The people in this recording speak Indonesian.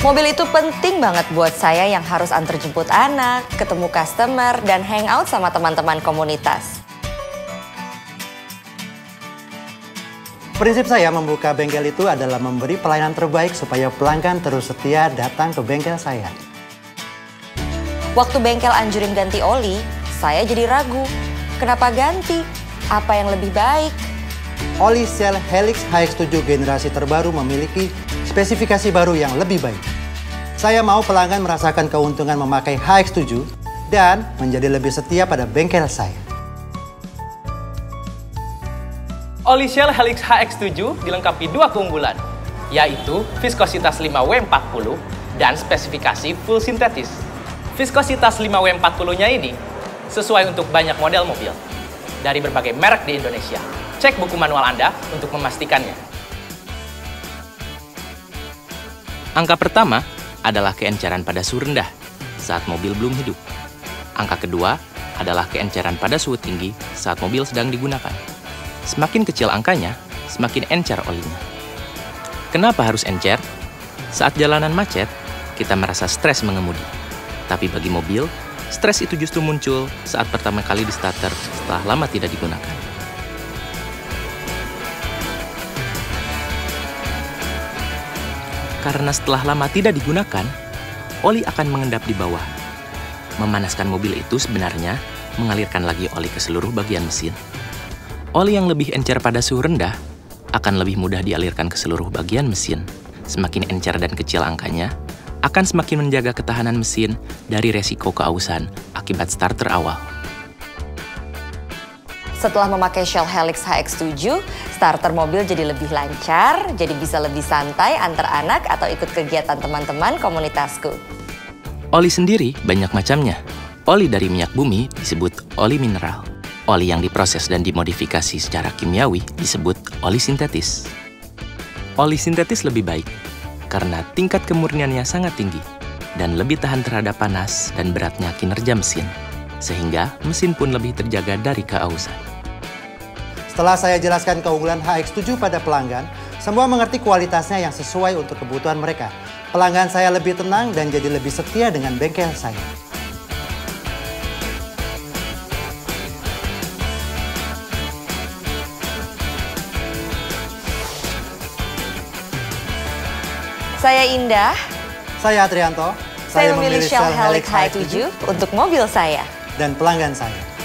Mobil itu penting banget buat saya yang harus antar jemput anak, ketemu customer, dan hangout sama teman-teman komunitas. Prinsip saya membuka bengkel itu adalah memberi pelayanan terbaik supaya pelanggan terus setia datang ke bengkel saya. Waktu bengkel anjurin ganti oli, saya jadi ragu. Kenapa ganti? Apa yang lebih baik? Oli Shell Helix HX7 generasi terbaru memiliki spesifikasi baru yang lebih baik. Saya mau pelanggan merasakan keuntungan memakai HX7 dan menjadi lebih setia pada bengkel saya. Oli Shell Helix HX7 dilengkapi dua keunggulan, yaitu viskositas 5W40 dan spesifikasi full sintetis. Viskositas 5W40-nya ini sesuai untuk banyak model mobil dari berbagai merek di Indonesia. Cek buku manual Anda untuk memastikannya. Angka pertama adalah keenceran pada suhu rendah saat mobil belum hidup. Angka kedua adalah keenceran pada suhu tinggi saat mobil sedang digunakan. Semakin kecil angkanya, semakin encer olinya. Kenapa harus encer? Saat jalanan macet, kita merasa stres mengemudi. Tapi bagi mobil, stres itu justru muncul saat pertama kali di starter setelah lama tidak digunakan. Karena setelah lama tidak digunakan, oli akan mengendap di bawah. Memanaskan mobil itu sebenarnya mengalirkan lagi oli ke seluruh bagian mesin. Oli yang lebih encer pada suhu rendah akan lebih mudah dialirkan ke seluruh bagian mesin. Semakin encer dan kecil angkanya, akan semakin menjaga ketahanan mesin dari resiko keausan akibat starter awal. Setelah memakai Shell Helix HX7, starter mobil jadi lebih lancar, jadi bisa lebih santai antar anak atau ikut kegiatan teman-teman komunitasku. Oli sendiri banyak macamnya. Oli dari minyak bumi disebut oli mineral. Oli yang diproses dan dimodifikasi secara kimiawi disebut oli sintetis. Oli sintetis lebih baik karena tingkat kemurniannya sangat tinggi dan lebih tahan terhadap panas dan beratnya kinerja mesin, sehingga mesin pun lebih terjaga dari keausan. Setelah saya jelaskan keunggulan HX7 pada pelanggan, semua mengerti kualitasnya yang sesuai untuk kebutuhan mereka. Pelanggan saya lebih tenang dan jadi lebih setia dengan bengkel saya. Saya Indah. Saya Adrianto. Saya memilih Shell Helix HX7 untuk mobil saya. Dan pelanggan saya.